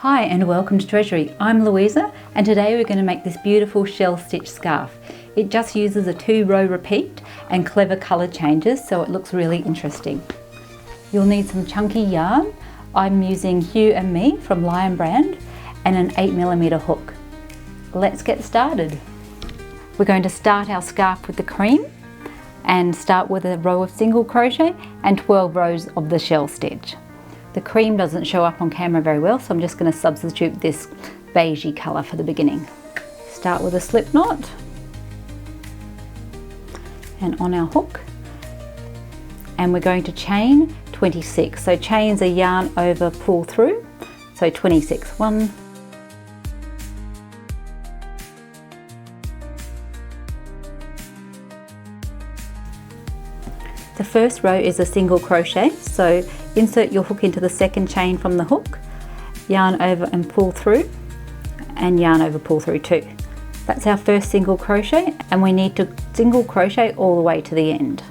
Hi and welcome to Treasurie. I'm Louisa and today we're going to make this beautiful shell stitch scarf. It just uses a 2-row repeat and clever colour changes, so it looks really interesting. You'll need some chunky yarn. I'm using Hugh and Me from Lion brand and an 8mm hook. Let's get started. We're going to start our scarf with the cream and start with a row of single crochet and 12 rows of the shell stitch. The cream doesn't show up on camera very well, so I'm just going to substitute this beigey colour for the beginning. Start with a slip knot and on our hook, and we're going to chain 26. So chains a yarn over, pull through, so 26. 1, 2. The first row is a single crochet, so insert your hook into the second chain from the hook, yarn over and pull through, and yarn over, pull through 2. That's our first single crochet, and we need to single crochet all the way to the end.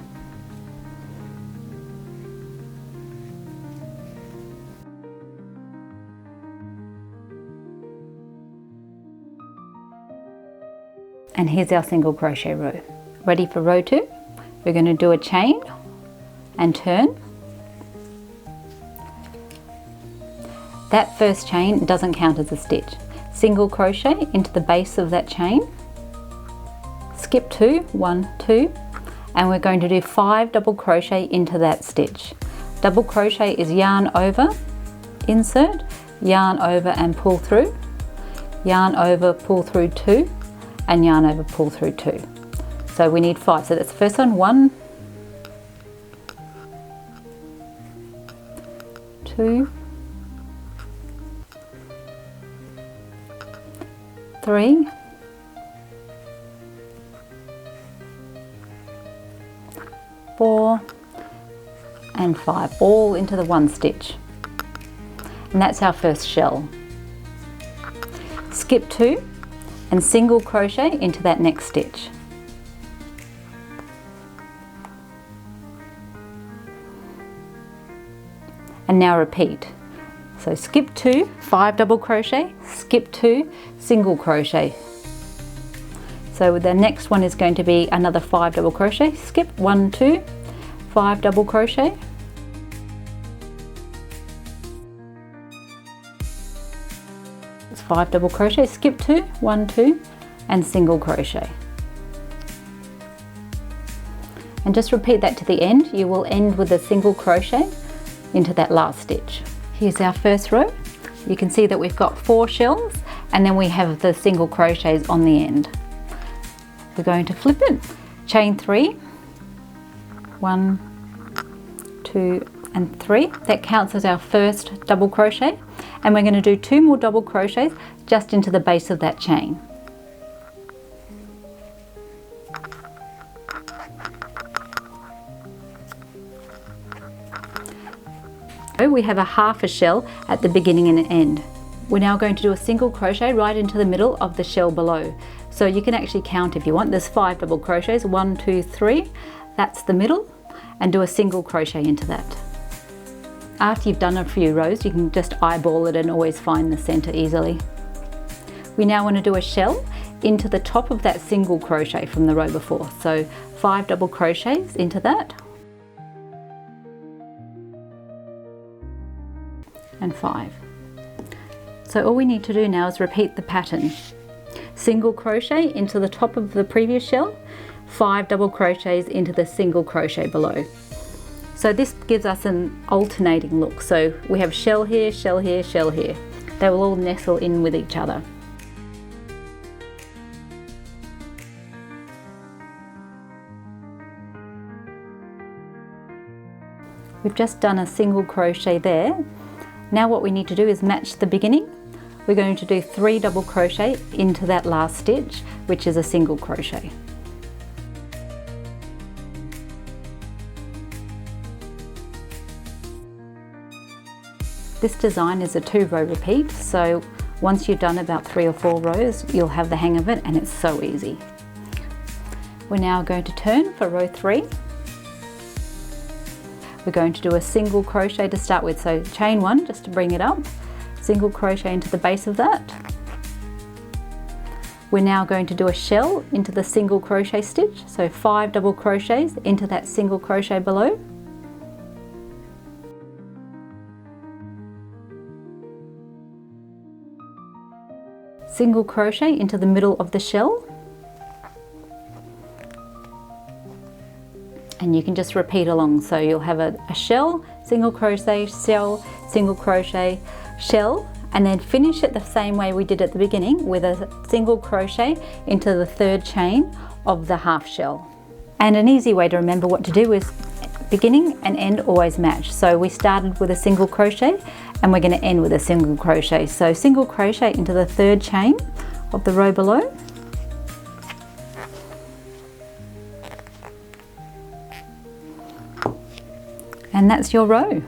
And here's our single crochet row. Ready for row 2? We're going to do a chain and turn. That first chain doesn't count as a stitch. Single crochet into the base of that chain, skip 2, 1, 2, and we're going to do 5 double crochet into that stitch. Double crochet is yarn over, insert, yarn over and pull through, yarn over, pull through 2, and yarn over, pull through 2. So we need 5. So that's the first one. 1, 2, 3, 4, and 5, all into the one stitch. And that's our first shell. Skip 2 and single crochet into that next stitch. And now repeat. So skip 2, 5 double crochet, skip 2, single crochet. So the next one is going to be another 5 double crochet, skip 1, 2, 5 double crochet. It's 5 double crochet, skip 2, 1, 2, and single crochet. And just repeat that to the end. You will end with a single crochet into that last stitch. Here's our first row. You can see that we've got 4 shells and then we have the single crochets on the end. We're going to flip it, chain 3, 1, 2, and 3. That counts as our first double crochet, and we're going to do 2 more double crochets just into the base of that chain. We have a half a shell at the beginning and end. We're now going to do a single crochet right into the middle of the shell below. So you can actually count if you want. There's 5 double crochets, 1, 2, 3. That's the middle, and do a single crochet into that. After you've done a few rows, you can just eyeball it and always find the center easily. We now want to do a shell into the top of that single crochet from the row before. So 5 double crochets into that. And 5. So all we need to do now is repeat the pattern. Single crochet into the top of the previous shell, 5 double crochets into the single crochet below. So this gives us an alternating look. So we have shell here, shell here, shell here. They will all nestle in with each other. We've just done a single crochet there. Now what we need to do is match the beginning. We're going to do 3 double crochet into that last stitch, which is a single crochet. This design is a 2-row repeat, so once you've done about 3 or 4 rows, you'll have the hang of it, and it's so easy. We're now going to turn for row 3. We're going to do a single crochet to start with, so chain 1 just to bring it up, single crochet into the base of that. We're now going to do a shell into the single crochet stitch, so 5 double crochets into that single crochet below. Single crochet into the middle of the shell, and you can just repeat along, so you'll have a shell, single crochet, shell, single crochet, shell, and then finish it the same way we did at the beginning with a single crochet into the 3rd chain of the half shell. And an easy way to remember what to do is beginning and end always match. So we started with a single crochet and we're going to end with a single crochet. So single crochet into the 3rd chain of the row below. And that's your row.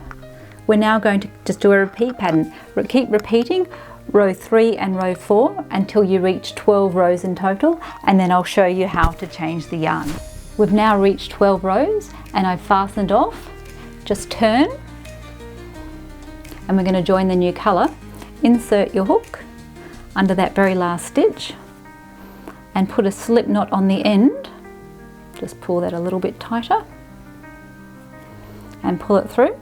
We're now going to just do a repeat pattern. Keep repeating row 3 and row 4 until you reach 12 rows in total, and then I'll show you how to change the yarn. We've now reached 12 rows and I've fastened off. Just turn, and we're going to join the new colour. Insert your hook under that very last stitch and put a slip knot on the end. Just pull that a little bit tighter and pull it through.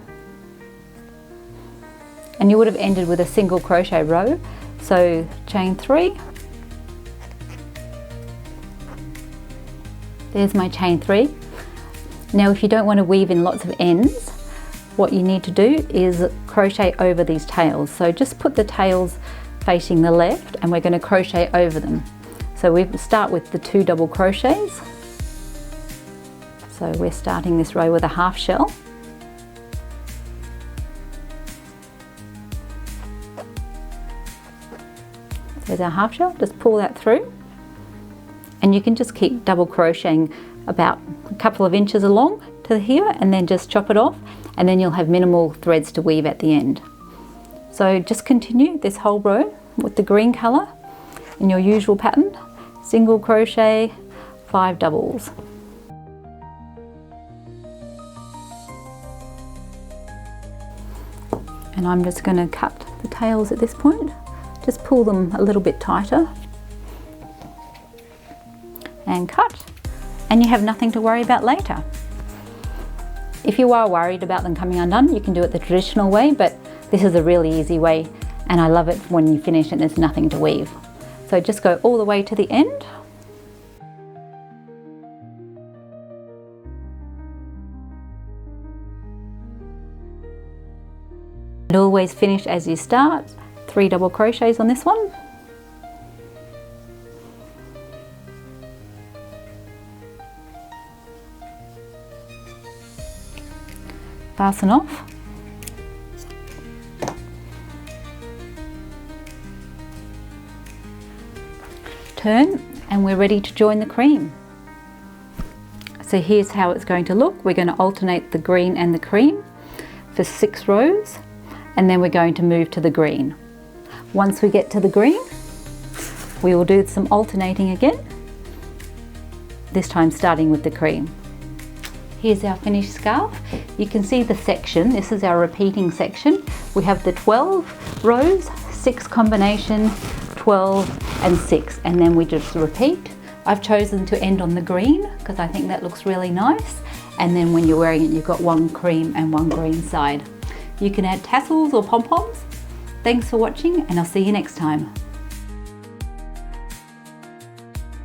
And you would have ended with a single crochet row. So chain 3, there's my chain 3. Now if you don't want to weave in lots of ends, what you need to do is crochet over these tails. So just put the tails facing the left and we're going to crochet over them. So we start with the 2 double crochets. So we're starting this row with a half shell. There's our half shell, just pull that through, and you can just keep double crocheting about a couple of inches along to here and then just chop it off, and then you'll have minimal threads to weave at the end. So just continue this whole row with the green colour in your usual pattern, single crochet, 5 doubles. And I'm just going to cut the tails at this point. Just pull them a little bit tighter and cut, and you have nothing to worry about later. If you are worried about them coming undone, you can do it the traditional way, but this is a really easy way, and I love it when you finish and there's nothing to weave. So just go all the way to the end. And always finish as you start. 3 double crochets on this one. Fasten off. Turn, and we're ready to join the cream. So here's how it's going to look. We're going to alternate the green and the cream for 6 rows, and then we're going to move to the green. Once we get to the green, we will do some alternating again, this time starting with the cream. Here's our finished scarf. You can see the section. This is our repeating section. We have the 12 rows, 6 combination, 12 and 6, and then we just repeat. I've chosen to end on the green because I think that looks really nice, and then when you're wearing it you've got 1 cream and 1 green side. You can add tassels or pom-poms. Thanks for watching, and I'll see you next time.